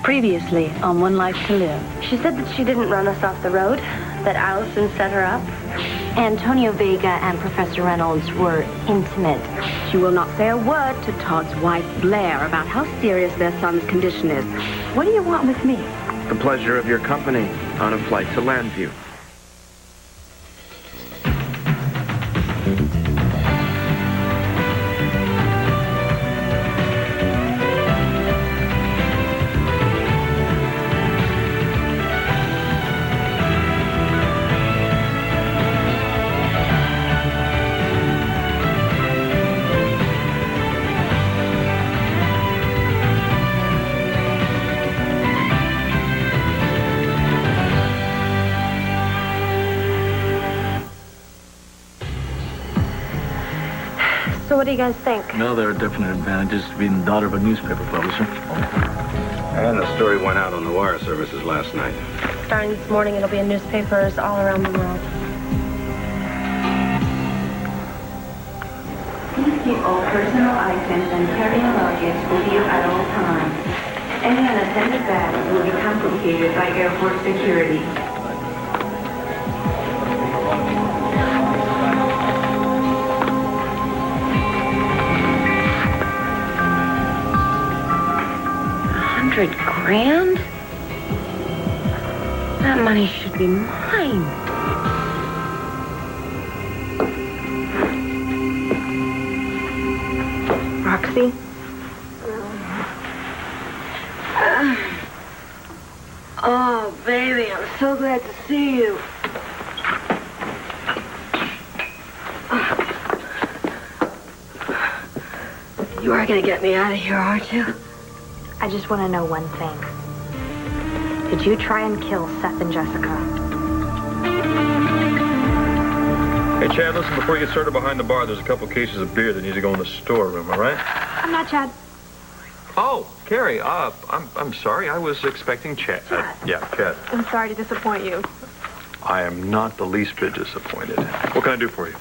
Previously on One Life to Live. She said that she didn't run us off the road, that Allison set her up. Antonio Vega and Professor Reynolds were intimate. She will not say a word to Todd's wife, Blair, about how serious their son's condition is. What do you want with me? The pleasure of your company on a flight to Landview. So what do you guys think? No, there are definite advantages to being the daughter of a newspaper publisher. And the story went out on the wire services last night. Starting this morning, it'll be in newspapers all around the world. Please keep all personal items and carry-on luggage with you at all times. Any unattended bags will be confiscated by airport security. $100,000? That money should be mine. Roxy? Oh, baby, I'm so glad to see you. You are gonna get me out of here, aren't you? I just want to know one thing. Did you try and kill Seth and Jessica? Hey, Chad, listen, before you get started behind the bar, there's a couple cases of beer that need to go in the storeroom, all right? I'm not Chad. Oh, Carrie, I'm sorry. I was expecting Chad. Yeah, Chad. I'm sorry to disappoint you. I am not the least bit disappointed. What can I do for you?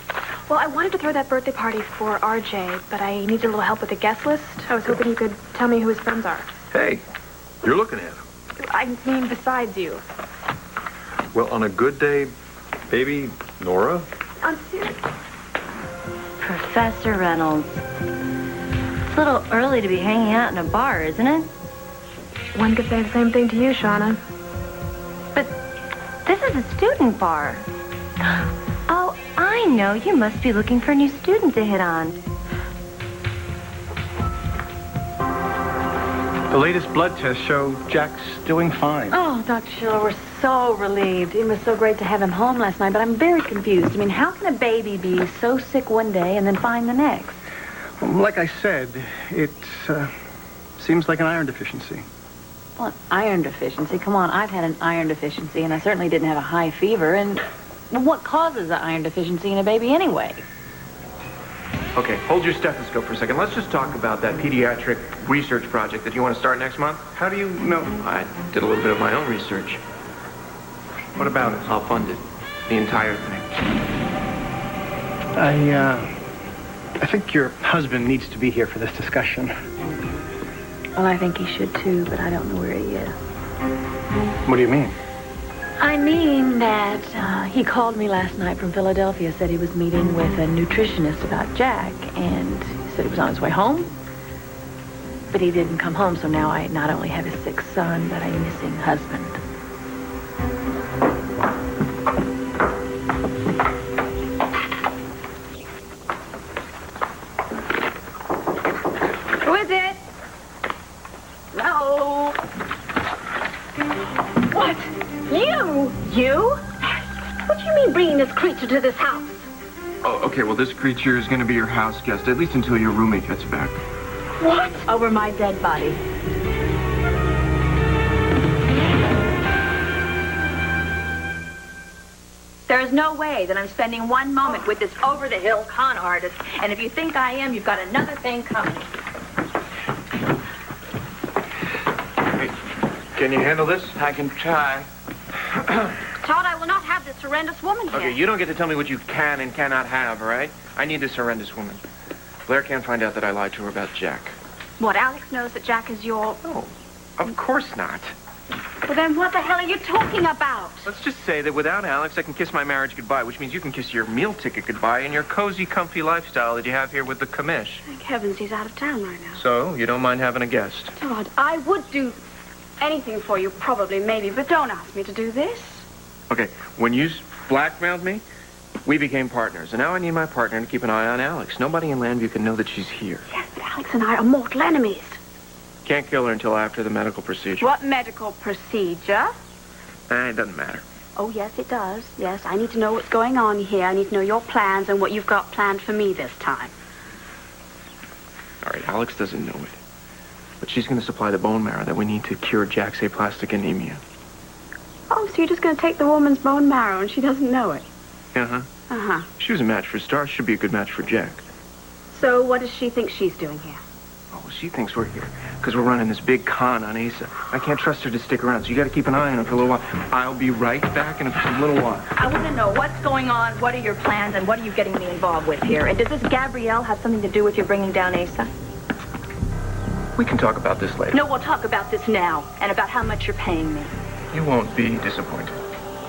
Well, I wanted to throw that birthday party for RJ, but I needed a little help with the guest list. I was hoping you could tell me who his friends are. Hey, you're looking at him. I mean, besides you. Well, on a good day, maybe Nora? I'm serious. Professor Reynolds. It's a little early to be hanging out in a bar, isn't it? One could say the same thing to you, Shauna. But this is a student bar. Oh, I know. You must be looking for a new student to hit on. The latest blood tests show Jack's doing fine. Oh, Dr. Schiller, we're so relieved. It was so great to have him home last night, but I'm very confused. I mean, how can a baby be so sick one day and then fine the next? Well, like I said, it seems like an iron deficiency. Well, an iron deficiency? Come on, I've had an iron deficiency, and I certainly didn't have a high fever. And well, what causes an iron deficiency in a baby anyway? Okay, hold your stethoscope for a second. Let's just talk about that pediatric research project that you want to start next month. How do you know? I did a little bit of my own research. What about it? I'll fund it. The entire thing. I think your husband needs to be here for this discussion. Well, I think he should too, but I don't know where he is. What do you mean? I mean that he called me last night from Philadelphia, said he was meeting with a nutritionist about Jack, and he said he was on his way home. But he didn't come home, so now I not only have his sick son, but a missing husband. Who is it? No. What? You? You? What do you mean bringing this creature to this house? Oh, okay, well, this creature is going to be your house guest, at least until your roommate gets back. What? Over my dead body. There is no way that I'm spending one moment with this over-the-hill con artist, and if you think I am, you've got another thing coming. Hey, can you handle this? I can try. Todd, I will not have this horrendous woman here. Okay, you don't get to tell me what you can and cannot have, all right? I need this horrendous woman. Blair can't find out that I lied to her about Jack. What, Alex knows that Jack is your... No. Of course not. Well, then what the hell are you talking about? Let's just say that without Alex, I can kiss my marriage goodbye, which means you can kiss your meal ticket goodbye and your cozy, comfy lifestyle that you have here with the commish. Thank heavens he's out of town right now. So, you don't mind having a guest? Todd, I would do anything for you, probably, maybe, but don't ask me to do this. Okay, when you blackmailed me, we became partners, and now I need my partner to keep an eye on Alex. Nobody in Landview can know that she's here. Yes, but Alex and I are mortal enemies. Can't kill her until after the medical procedure. What medical procedure? It doesn't matter. Oh, yes, it does. Yes, I need to know what's going on here. I need to know your plans and what you've got planned for me this time. All right, Alex doesn't know it. But she's going to supply the bone marrow that we need to cure Jack's aplastic anemia. Oh, so you're just going to take the woman's bone marrow and she doesn't know it? Uh-huh. Uh-huh. She was a match for Star. Should be a good match for Jack. So what does she think she's doing here? Oh, well, she thinks we're here because we're running this big con on Asa. I can't trust her to stick around, so you got to keep an eye on her for a little while. I'll be right back in a little while. I want to know what's going on, what are your plans, and what are you getting me involved with here? And does this Gabrielle have something to do with your bringing down Asa? We can talk about this later. No, we'll talk about this now, and about how much you're paying me. You won't be disappointed.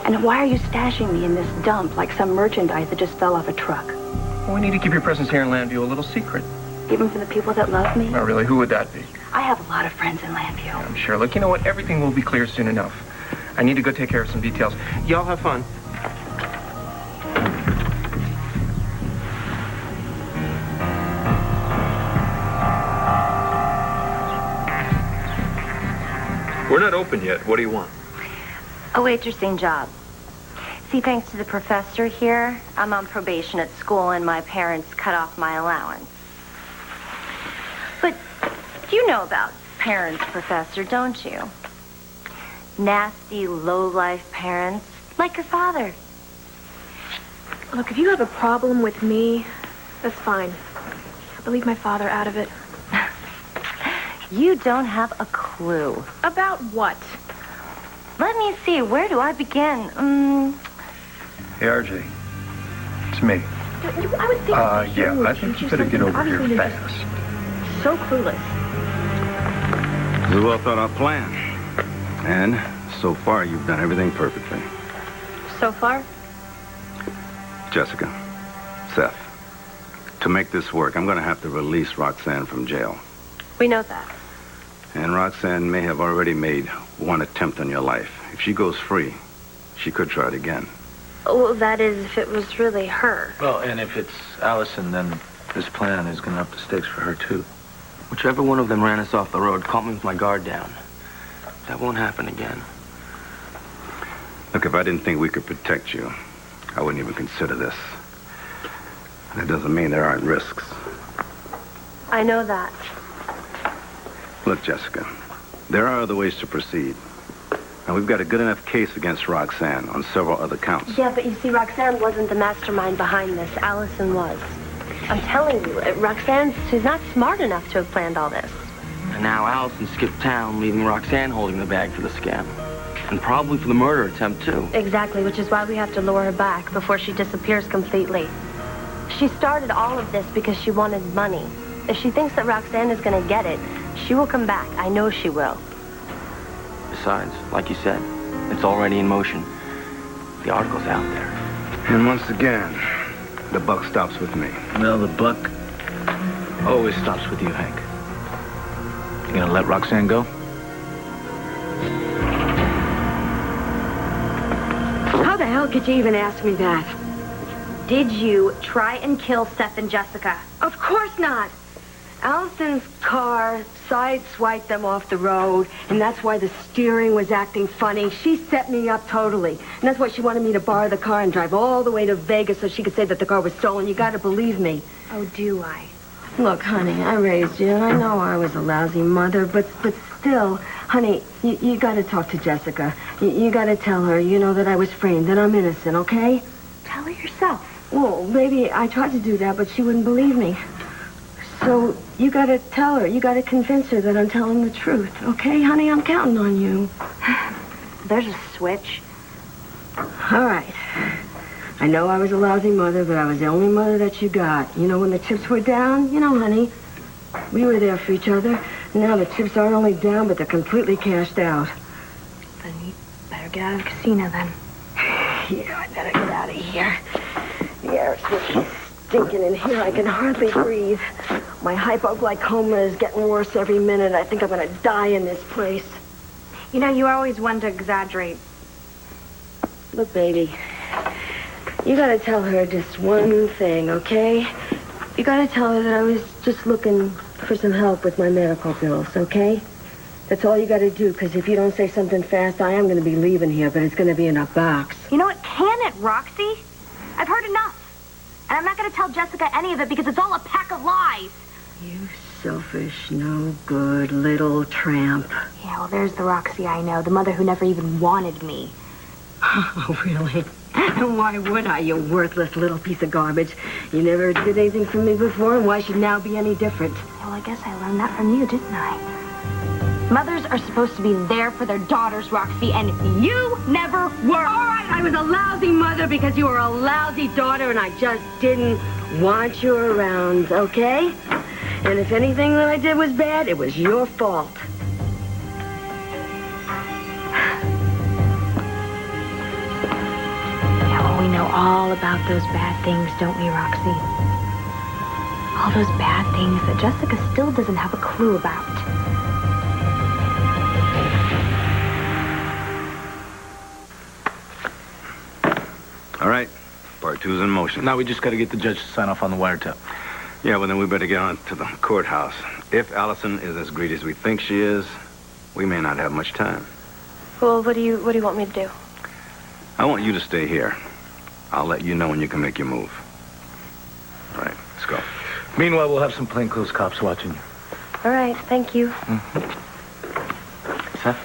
And why are you stashing me in this dump like some merchandise that just fell off a truck? Well, we need to keep your presence here in Landview a little secret. Even for the people that love me? Not really. Who would that be? I have a lot of friends in Landview. I'm sure. Look, you know what? Everything will be clear soon enough. I need to go take care of some details. Y'all have fun. We're not open yet. What do you want? A waitressing job. See, thanks to the professor here, I'm on probation at school and my parents cut off my allowance. But you know about parents, Professor, don't you? Nasty, low-life parents, like your father. Look, if you have a problem with me, that's fine. I'll leave my father out of it. You don't have a clue. About what? Let me see, where do I begin? Hey, RJ. It's me. I would think yeah, I think you better get over here fast. So clueless. It's a well-thought-out plan. And so far, you've done everything perfectly. So far? Jessica, Seth, to make this work, I'm going to have to release Roxanne from jail. We know that. And Roxanne may have already made one attempt on your life. If she goes free, she could try it again. Well, that is if it was really her. Well, and if it's Allison, then this plan is going to up the stakes for her, too. Whichever one of them ran us off the road caught me with my guard down. That won't happen again. Look, if I didn't think we could protect you, I wouldn't even consider this. That doesn't mean there aren't risks. I know that. Look, Jessica, there are other ways to proceed. And we've got a good enough case against Roxanne on several other counts. Yeah, but you see, Roxanne wasn't the mastermind behind this. Allison was. I'm telling you, she's not smart enough to have planned all this. And now Allison skipped town, leaving Roxanne holding the bag for the scam. And probably for the murder attempt, too. Exactly, which is why we have to lure her back before she disappears completely. She started all of this because she wanted money. If she thinks that Roxanne is going to get it, she will come back. I know she will. Besides, like you said, it's already in motion. The article's out there. And once again, the buck stops with me. Well, the buck always stops with you, Hank. You gonna let Roxanne go? How the hell could you even ask me that? Did you try and kill Seth and Jessica? Of course not. Allison's car sideswiped them off the road, and that's why the steering was acting funny. She set me up totally. And that's why she wanted me to borrow the car and drive all the way to Vegas so she could say that the car was stolen. You gotta believe me. Oh, do I? Look, honey, I raised you, and I know I was a lousy mother, but still, honey, you gotta talk to Jessica. You gotta tell her, you know, that I was framed, that I'm innocent, okay? Tell her yourself. Well, baby, I tried to do that, but she wouldn't believe me. So you gotta tell her, you gotta convince her that I'm telling the truth, okay, honey? I'm counting on you. There's a switch. All right. I know I was a lousy mother, but I was the only mother that you got. You know, when the chips were down, you know, honey, we were there for each other. Now the chips aren't only down, but they're completely cashed out. Then you better get out of the casino, then. Yeah, I better get out of here. The air's really stinking in here. I can hardly breathe. My hypoglycemia is getting worse every minute. I think I'm going to die in this place. You know, you always want to exaggerate. Look, baby, you got to tell her just one thing, okay? You got to tell her that I was just looking for some help with my medical bills, okay? That's all you got to do, because if you don't say something fast, I am going to be leaving here, but it's going to be in a box. You know what? Can it, Roxy? I've heard enough. And I'm not going to tell Jessica any of it because it's all a pack of lies. You selfish, no good little tramp. Yeah, well, there's the Roxy I know, the mother who never even wanted me. Oh, really? Why would I, you worthless little piece of garbage? You never did anything for me before, and why should now be any different? Well, I guess I learned that from you, didn't I? Mothers are supposed to be there for their daughters, Roxy, and you never were. All right, I was a lousy mother because you were a lousy daughter, and I just didn't want you around, okay? And if anything that I did was bad, it was your fault. Yeah, well, we know all about those bad things, don't we, Roxy? All those bad things that Jessica still doesn't have a clue about. All right, part 2's in motion. Now we just got to get the judge to sign off on the wiretap. Yeah, well, then we better get on to the courthouse. If Allison is as greedy as we think she is, we may not have much time. Well, what do you want me to do? I want you to stay here. I'll let you know when you can make your move. All right, let's go. Meanwhile, we'll have some plainclothes cops watching you. All right, thank you. Seth?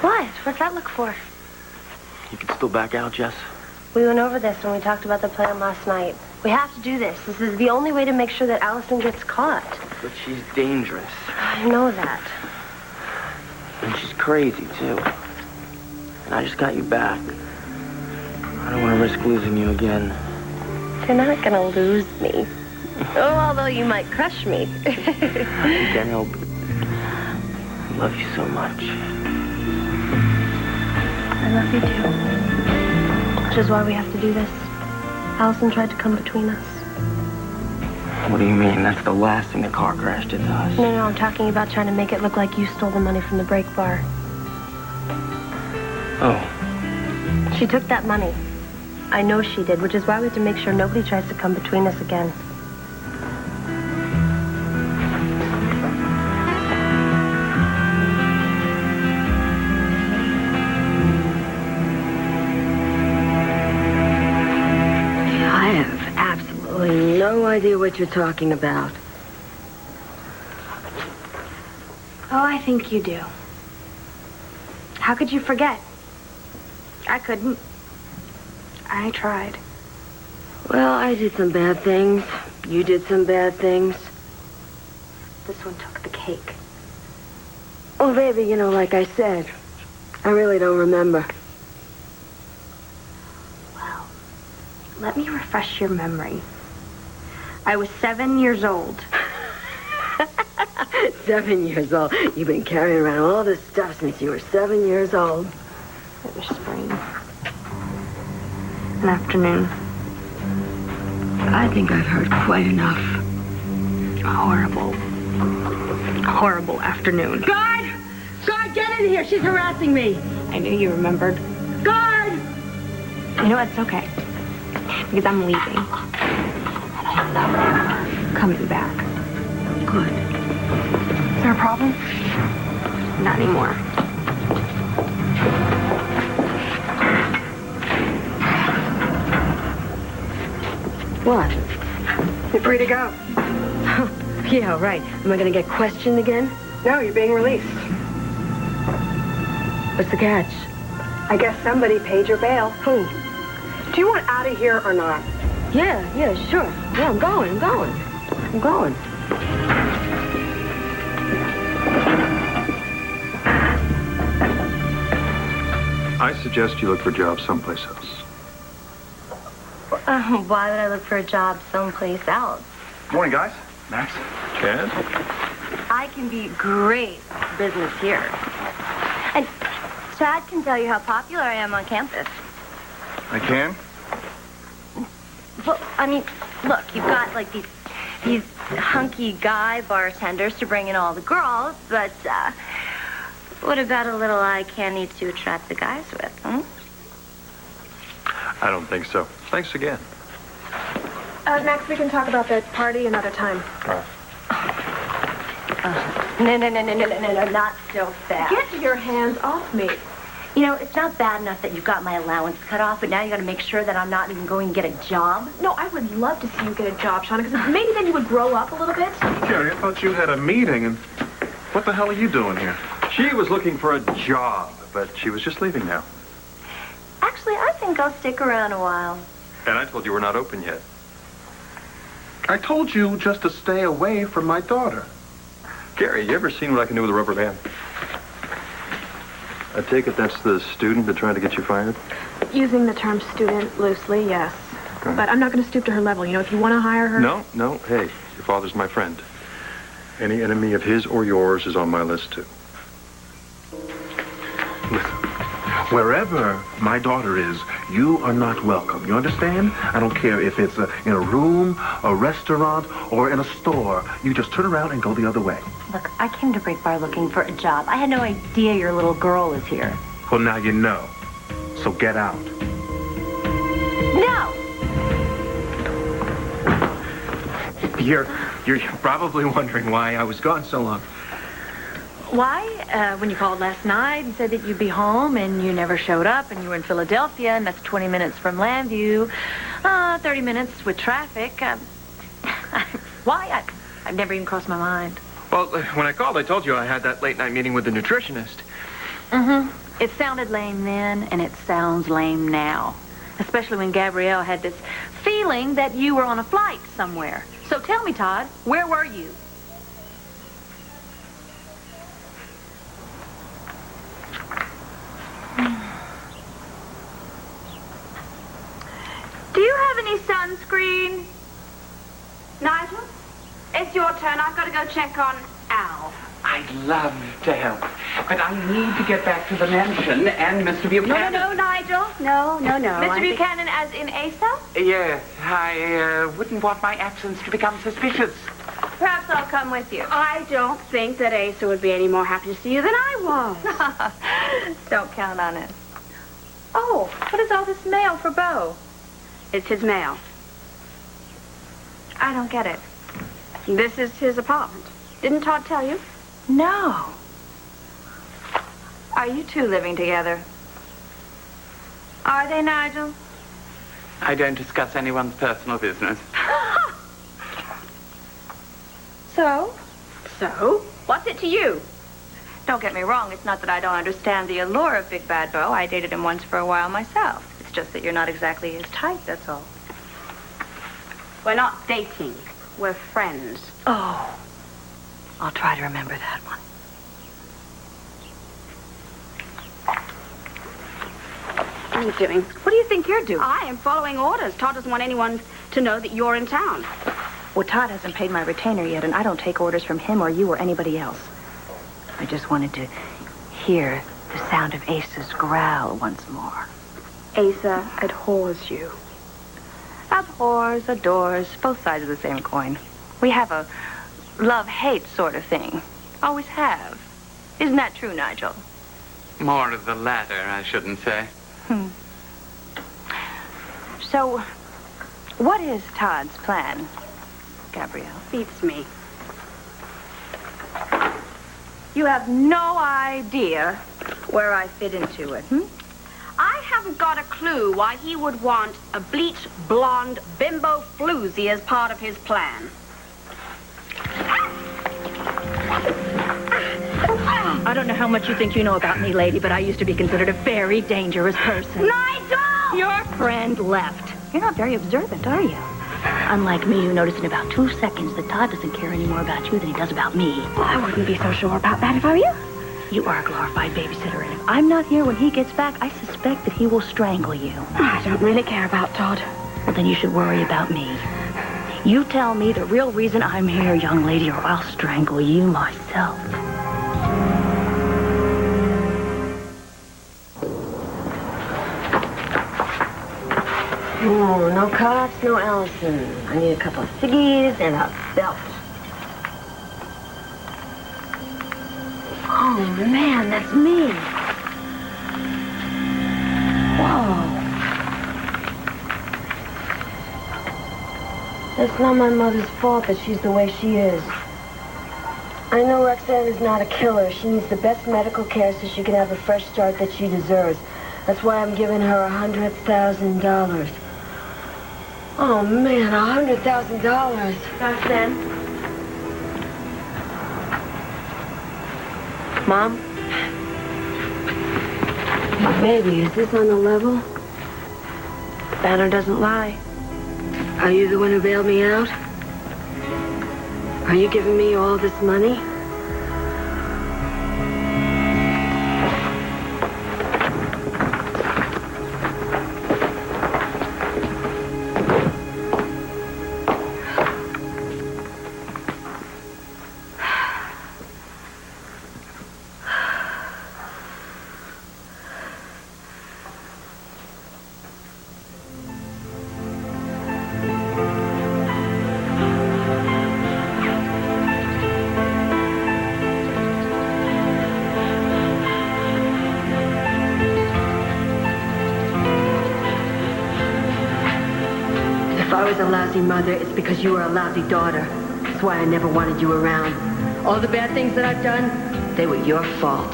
What? What's that look for? You can still back out, Jess? We went over this when we talked about the plan last night. We have to do this. This is the only way to make sure that Allison gets caught. But she's dangerous. I know that. And she's crazy, too. And I just got you back. I don't want to risk losing you again. You're not gonna lose me. Oh, although you might crush me. I can't help it. I love you so much. I love you too. Which is why we have to do this. Allison tried to come between us. What do you mean? That's the last thing the car crash did to us. No, I'm talking about trying to make it look like you stole the money from the break bar. Oh. She took that money. I know she did, which is why we have to make sure nobody tries to come between us again. I have absolutely no idea what you're talking about. Oh, I think you do. How could you forget? I couldn't. I tried. Well, I did some bad things. You did some bad things. This one took the cake. Oh, baby, you know, like I said, I really don't remember. Well, let me refresh your memory. I was 7 years old. 7 years old. You've been carrying around all this stuff since you were 7 years old. It was spring. An afternoon. I think I've heard quite enough. A horrible afternoon. Guard! Guard, get in here! She's harassing me! I knew you remembered. Guard! You know what? It's okay. Because I'm leaving. And I'm never coming back. Good. Is there a problem? Not anymore. What? You're free to go. Yeah, right. Am I going to get questioned again? No, you're being released. What's the catch? I guess somebody paid your bail. Who? Do you want out of here or not? Yeah, sure. Yeah, I'm going. I suggest you look for jobs someplace else. Why would I look for a job someplace else? Morning, guys. Max? Chad? I can be great business here. And Chad can tell you how popular I am on campus. I can? Well, I mean, look, you've got, like, these hunky guy bartenders to bring in all the girls, but, what about a little eye candy to attract the guys with, hmm? I don't think so. Thanks again. Max, we can talk about the party another time. No, not so fast. Get your hands off me. You know, it's not bad enough that you got my allowance cut off, but now you got to make sure that I'm not even going to get a job. No, I would love to see you get a job, Shauna, because maybe then you would grow up a little bit. Jerry, I thought you had a meeting, and what the hell are you doing here? She was looking for a job, but she was just leaving now. Actually, I think I'll stick around a while. And I told you we're not open yet. I told you just to stay away from my daughter. Gary, you ever seen what I can do with a rubber band? I take it that's the student that tried to get you fired? Using the term student loosely, yes. Okay. But I'm not going to stoop to her level. You know, if you want to hire her... No. Hey, your father's my friend. Any enemy of his or yours is on my list, too. Listen, wherever my daughter is, you are not welcome. You understand? I don't care if it's in a room, a restaurant, or in a store. You just turn around and go the other way. Look, I came to Brick Bar looking for a job. I had no idea your little girl was here. Well, now you know. So get out. No! You're probably wondering why I was gone so long. Why? When you called last night and said that you'd be home and you never showed up and you were in Philadelphia and that's 20 minutes from Lambview, 30 minutes with traffic. Why? I've never even crossed my mind. Well, when I called, I told you I had that late night meeting with the nutritionist. Mm-hmm. It sounded lame then and it sounds lame now. Especially when Gabrielle had this feeling that you were on a flight somewhere. So tell me, Todd, where were you? Do you have any sunscreen? Nigel? It's your turn. I've got to go check on Al. I'd love to help, but I need to get back to the mansion and Mr. Buchanan. No, Nigel. No. Mr. Buchanan as in Asa? Yes, I wouldn't want my absence to become suspicious. Perhaps I'll come with you. I don't think that Asa would be any more happy to see you than I was. Don't count on it. Oh, what is all this mail for Beau? It's his mail. I don't get it. This is his apartment. Didn't Todd tell you? No. Are you two living together? Are they, Nigel? I don't discuss anyone's personal business. So? So? What's it to you? Don't get me wrong. It's not that I don't understand the allure of Big Bad Beau. I dated him once for a while myself. It's just that you're not exactly his type, that's all. We're not dating. We're friends. Oh. I'll try to remember that one. What are you doing? What do you think you're doing? I am following orders. Todd doesn't want anyone to know that you're in town. Well, Todd hasn't paid my retainer yet, and I don't take orders from him or you or anybody else. I just wanted to hear the sound of Asa's growl once more. Asa abhors you. Abhors, adores, both sides of the same coin. We have a love-hate sort of thing. Always have. Isn't that true, Nigel? More of the latter, I shouldn't say. So, what is Todd's plan, Gabrielle? Beats me. You have no idea where I fit into it, I haven't got a clue why he would want a bleached blonde bimbo floozy as part of his plan. I don't know how much you think you know about me, lady, but I used to be considered a very dangerous person. Nigel! Your friend left. You're not very observant, are you? Unlike me, you notice in about 2 seconds that Todd doesn't care any more about you than he does about me. Well, I wouldn't be so sure about that if I were you. You are a glorified babysitter, and if I'm not here when he gets back, I suspect that he will strangle you. I don't really care about Todd. Well, then you should worry about me. You tell me the real reason I'm here, young lady, or I'll strangle you myself. Oh, no cops, no Allison. I need a couple of ciggies and a belt. Oh, man, that's me. Whoa. It's not my mother's fault that she's the way she is. I know Roxanne is not a killer. She needs the best medical care so she can have a fresh start that she deserves. That's why I'm giving her $100,000. Oh, man, $100,000. Roxanne? Mom? Baby, is this on the level? The banner doesn't lie. Are you the one who bailed me out? Are you giving me all this money? If I was a lousy mother, it's because you were a lousy daughter. That's why I never wanted you around. All the bad things that I've done, they were your fault.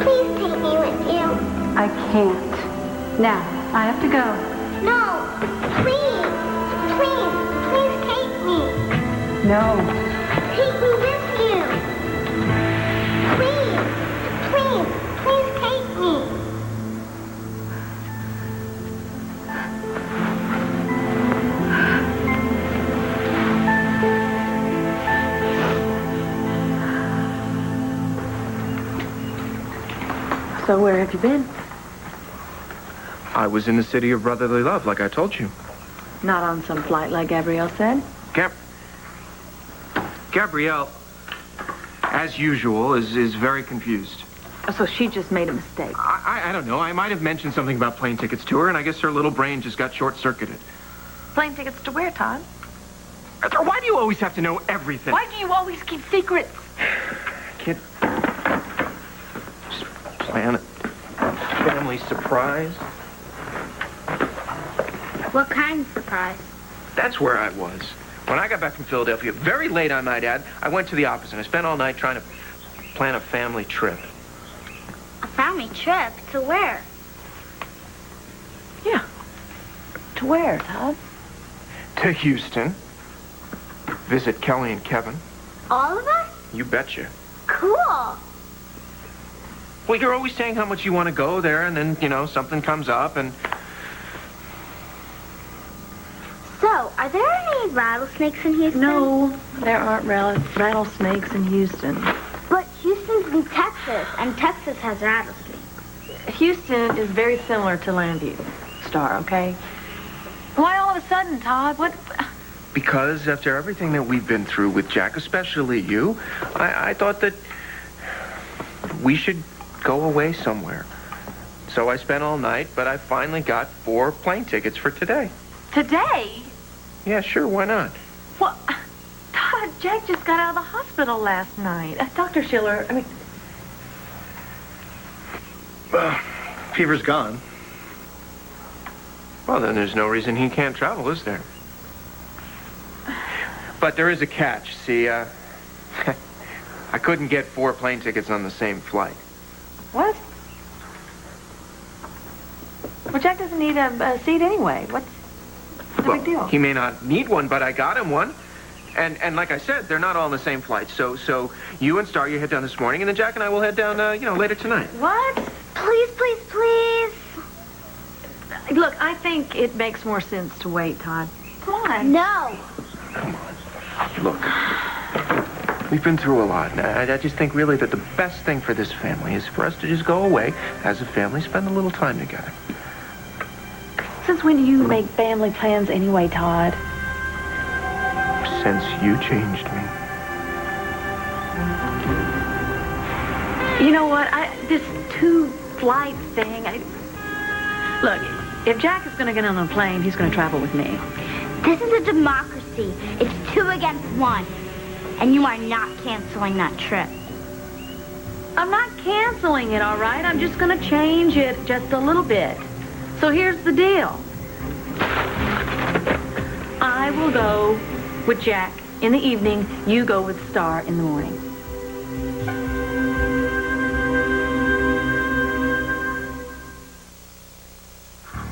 Please take me with you. I can't. Now, I have to go. No, please, please, please take me. No. Take me with you. Please, please, please take me. So where have you been? I was in the city of brotherly love, like I told you. Not on some flight like Gabrielle said? Gabrielle, as usual, is very confused. So she just made a mistake. I don't know. I might have mentioned something about plane tickets to her, and I guess her little brain just got short-circuited. Plane tickets to where, Todd? Why do you always have to know everything? Why do you always keep secrets? Kid, just plan a family surprise. What kind of surprise? That's where I was. When I got back from Philadelphia, very late, I might add, I went to the office and I spent all night trying to plan a family trip. A family trip? To where? Yeah. To where, Todd? To Houston. Visit Kelly and Kevin. All of us? You betcha. Cool. Well, you're always saying how much you want to go there, and then, something comes up, and... So, are there any rattlesnakes in Houston? No, there aren't rattlesnakes in Houston. But Houston's in Texas, and Texas has rattlesnakes. Houston is very similar to Landview, Star, okay? Why all of a sudden, Todd? What? Because after everything that we've been through with Jack, especially you, I thought that we should go away somewhere. So I spent all night, but I finally got 4 plane tickets for today. Today? Yeah, sure, why not? Well, Todd, Jack just got out of the hospital last night. Dr. Schiller, Fever's gone. Well, then there's no reason he can't travel, is there? But there is a catch. See, I couldn't get 4 plane tickets on the same flight. What? Well, Jack doesn't need a seat anyway. What's the big deal? He may not need one, but I got him one. And like I said, they're not all on the same flight. So you and Star, you head down this morning, and then Jack and I will head down, later tonight. What? Please, please, please. Look, I think it makes more sense to wait, Todd. Come on. No. Come on. Look, we've been through a lot, and I just think really that the best thing for this family is for us to just go away as a family, spend a little time together. So Since when do you make family plans anyway, Todd? Since you changed me. You know what? This two-flight thing, look, if Jack is going to get on a plane, he's going to travel with me. This is a democracy. It's 2 against 1. And you are not canceling that trip. I'm not canceling it, all right? I'm just going to change it just a little bit. So here's the deal. I will go with Jack in the evening. You go with Star in the morning.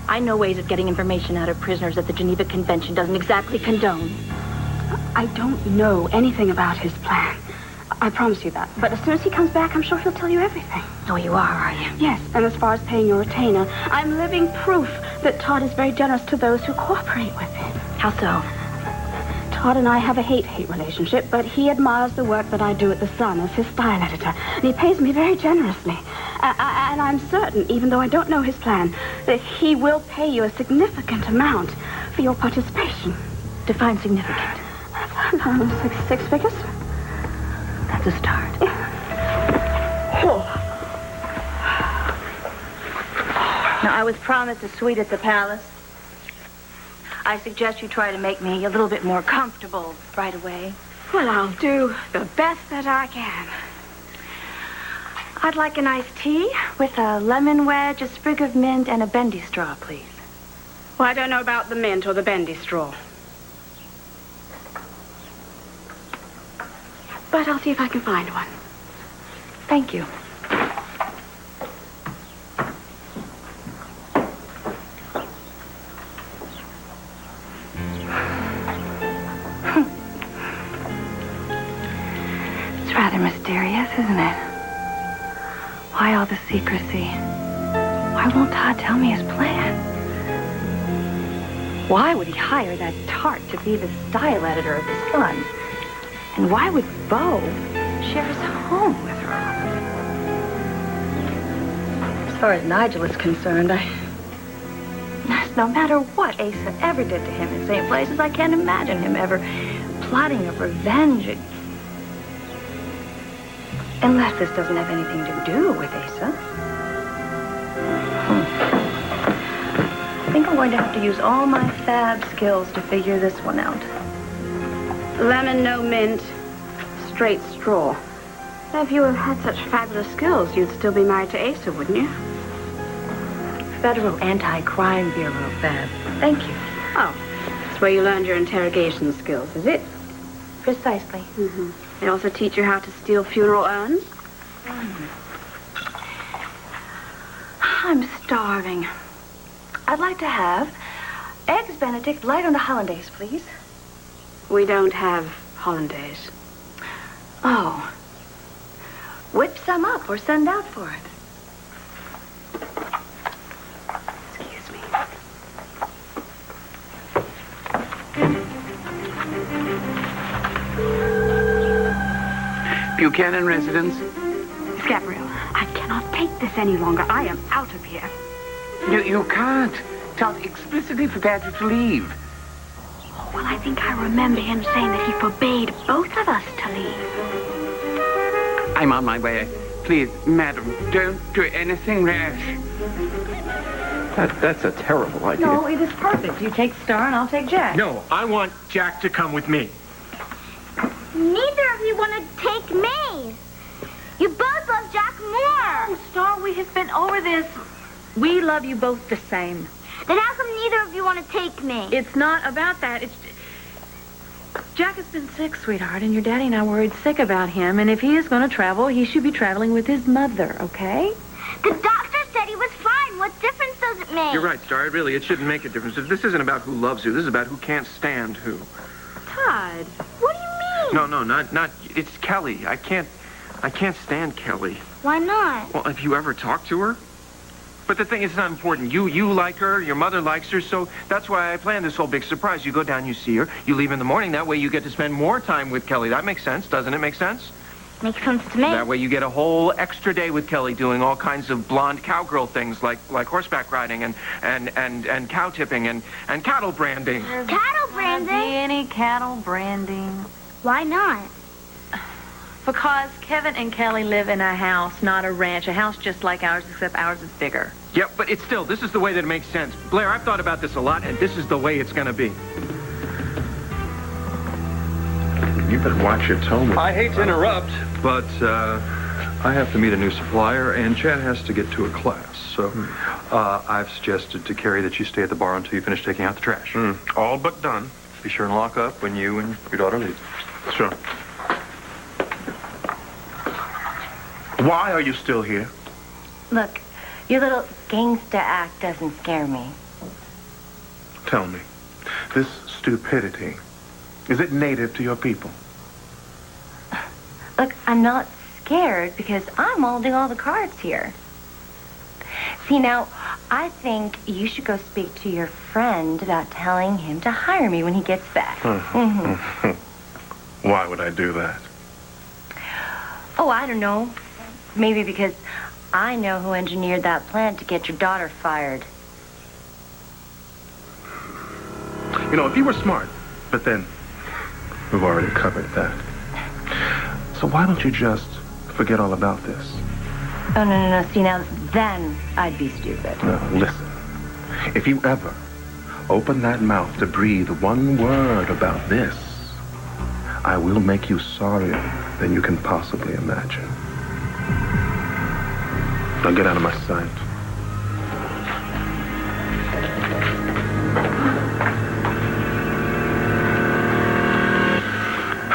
I know ways of getting information out of prisoners that the Geneva Convention doesn't exactly condone. I don't know anything about his plan. I promise you that. But as soon as he comes back, I'm sure he'll tell you everything. Oh, you are you? Yes, and as far as paying your retainer, I'm living proof that Todd is very generous to those who cooperate with him. How so? Todd and I have a hate-hate relationship, but he admires the work that I do at The Sun as his style editor, and he pays me very generously. And I'm certain, even though I don't know his plan, that he will pay you a significant amount for your participation. Define significant. Six figures? That's a start. Now, I was promised a suite at the Palace. I suggest you try to make me a little bit more comfortable right away. Well, I'll do the best that I can. I'd like an iced tea with a lemon wedge, a sprig of mint, and a bendy straw, please. Well, I don't know about the mint or the bendy straw. But I'll see if I can find one. Thank you. It's rather mysterious, isn't it? Why all the secrecy? Why won't Todd tell me his plan? Why would he hire that tart to be the style editor of The Sun? And why would Bo share his home with her? As far as Nigel is concerned, no matter what Asa ever did to him in St. Places, I can't imagine him ever plotting a revenge. Unless this doesn't have anything to do with Asa. I think I'm going to have to use all my fab skills to figure this one out. Lemon, no mint, straight straw. If you had such fabulous skills, you'd still be married to Asa, wouldn't you? Federal Anti-Crime Bureau, Fab. Thank you. Oh, that's where you learned your interrogation skills, is it? Precisely. Mm-hmm. They also teach you how to steal funeral urns? I'm starving. I'd like to have eggs Benedict light on the hollandaise, please. We don't have hollandaise. Oh. Whip some up or send out for it. Excuse me. Buchanan residence? Miss Gabrielle, I cannot take this any longer. I am out of here. No, you can't. Todd explicitly forbade you to leave. Well, I think I remember him saying that he forbade both of us to leave. I'm on my way. Please, madam, don't do anything rash. That's a terrible idea. No, it is perfect. You take Star and I'll take Jack. No, I want Jack to come with me. Neither of you want to take me. You both love Jack more. Oh, Star, we have been over this. We love you both the same. Then how come neither of you want to take me? It's not about that. Jack has been sick, sweetheart, and your daddy and I worried sick about him. And if he is going to travel, he should be traveling with his mother, okay? The doctor said he was fine. What difference does it make? You're right, Star. It shouldn't make a difference. This isn't about who loves who. This is about who can't stand who. Todd. What do you mean? No, not. It's Kelly. I can't stand Kelly. Why not? Well, have you ever talked to her? But the thing is, it's not important. You like her, your mother likes her, so that's why I planned this whole big surprise. You go down, you see her, you leave in the morning. That way you get to spend more time with Kelly. That makes sense, doesn't it make sense? Makes sense to me. That way you get a whole extra day with Kelly doing all kinds of blonde cowgirl things like horseback riding and cow tipping and cattle branding. Cattle branding? Any cattle branding. Why not? Because Kevin and Kelly live in a house, not a ranch. A house just like ours, except ours is bigger. Yeah, but it's still, this is the way that it makes sense. Blair, I've thought about this a lot, and this is the way it's going to be. You better watch your tone. I hate to interrupt, but I have to meet a new supplier, and Chad has to get to a class. So I've suggested to Carrie that you stay at the bar until you finish taking out the trash. All but done. Be sure and lock up when you and your daughter leave. Sure. Why are you still here? Look, your little gangsta act doesn't scare me. Tell me, this stupidity, is it native to your people? Look, I'm not scared because I'm holding all the cards here. See, now, I think you should go speak to your friend about telling him to hire me when he gets back. Why would I do that? Oh, I don't know. Maybe because I know who engineered that plan to get your daughter fired. You know, if you were smart, but then we've already covered that. So why don't you just forget all about this? Oh, no. See, now, then I'd be stupid. No, listen. If you ever open that mouth to breathe one word about this, I will make you sorrier than you can possibly imagine. Now get out of my sight.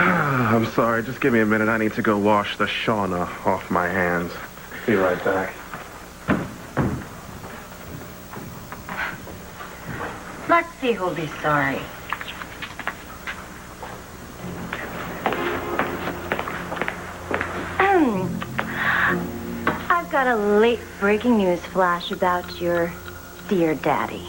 I'm sorry, just give me a minute. I need to go wash the shauna off my hands. Be right back. Let's see who'll be sorry. I've got a late breaking news flash about your dear daddy.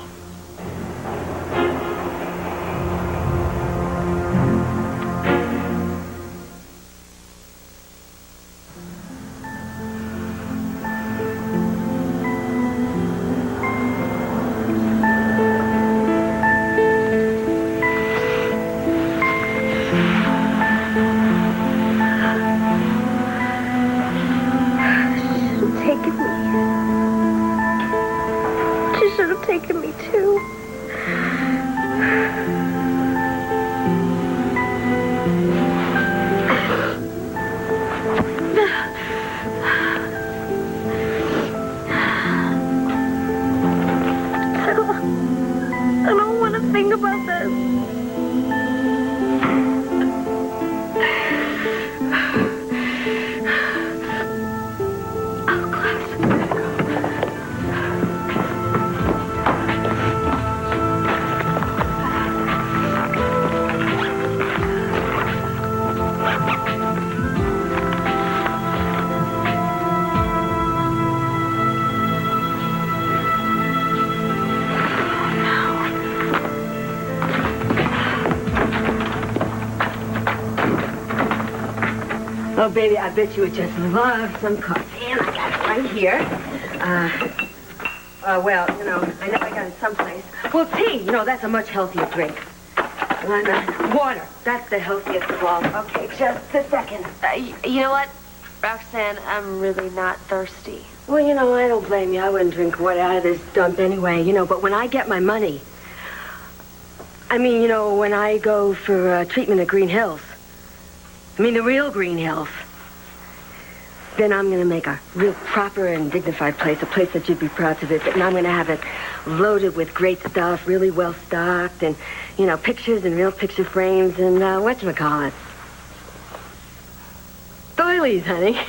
Taken me too. I don't want to think about this. Oh, baby, I bet you would just love some coffee. And I got it right here. Well, you know, I know I got it someplace. Well, tea, you know, that's a much healthier drink. And water, that's the healthiest of all. Okay, just a second. You know what, Roxanne? I'm really not thirsty. Well, you know, I don't blame you. I wouldn't drink water out of this dump anyway, you know, but when I get my money, I mean, you know, when I go for treatment at Green Hills, I mean, the real Green Hills. Then I'm going to make a real proper and dignified place, a place that you'd be proud to visit. And I'm going to have it loaded with great stuff, really well stocked, and, you know, pictures and real picture frames and whatchamacallit. Doilies, honey.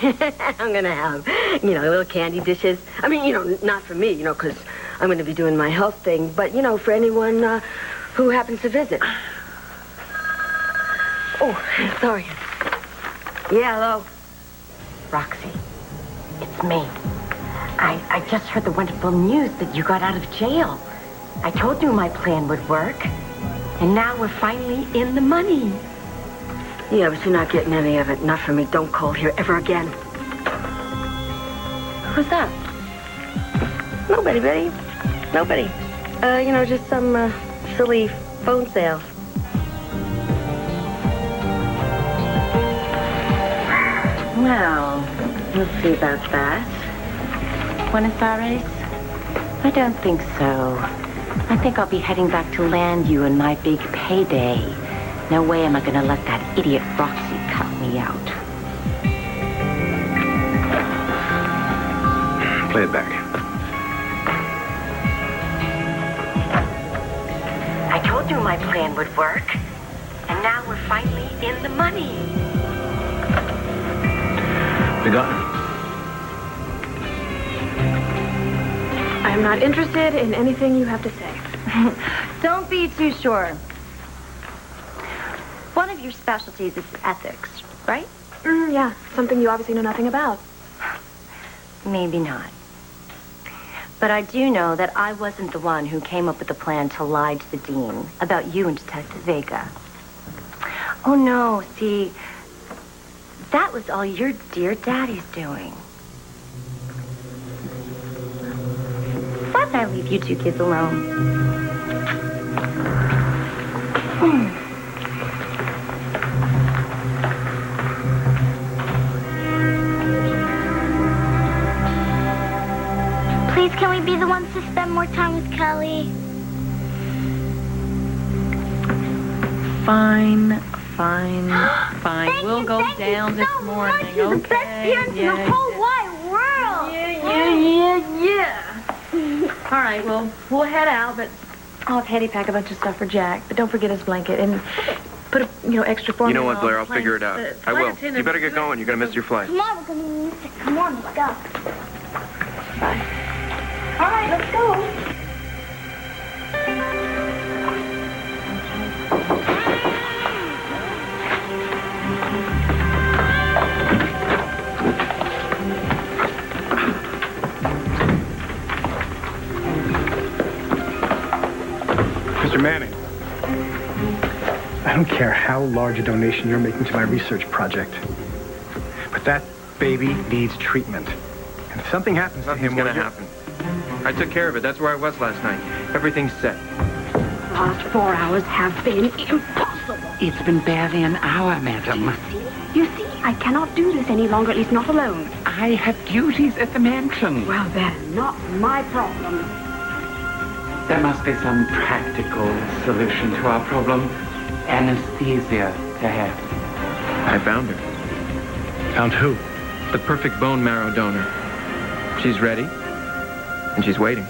I'm going to have, you know, little candy dishes. I mean, you know, not for me, you know, because I'm going to be doing my health thing, but, you know, for anyone who happens to visit. Oh, sorry. Yeah, hello. Roxy, it's me. I just heard the wonderful news that you got out of jail. I told you my plan would work. And now we're finally in the money. Yeah, but you're not getting any of it. Not from me. Don't call here ever again. Who's that? Nobody, Betty. Nobody. Just some silly phone sales. Well, we'll see about that. Buenos Aires? I don't think so. I think I'll be heading back to land you in my big payday. No way am I going to let that idiot Roxy cut me out. Play it back. I told you my plan would work. And now we're finally in the money. Begun. I am not interested in anything you have to say. Don't be too sure. One of your specialties is ethics, right? Yeah, something you obviously know nothing about. Maybe not. But I do know that I wasn't the one who came up with the plan to lie to the dean about you and Detective Vega. Oh, no, see, that was all your dear daddy's doing. Why don't I leave you two kids alone? Please, can we be the ones to spend more time with Kelly? Fine. We'll go down this morning, You're okay? the best parents in the whole wide world. Yeah. All right, well, we'll head out, but I'll have Hetty pack a bunch of stuff for Jack. But don't forget his blanket and put a, extra formula. You know what, Blair? I'll on figure it out. I will. You better get going. You're going to miss your flight. Come on, we're going to miss it. Come on, let's go. Bye. All right, let's go. Mr. Manning, I don't care how large a donation you're making to my research project, but that baby needs treatment. And if something happens to him... Nothing's gonna happen. I took care of it. That's where I was last night. Everything's set. The last 4 hours have been impossible. It's been barely an hour, madam. You see, I cannot do this any longer, at least not alone. I have duties at the mansion. Well, then, not my problem. There must be some practical solution to our problem. Anesthesia, perhaps. I found her. Found who? The perfect bone marrow donor. She's ready, and she's waiting.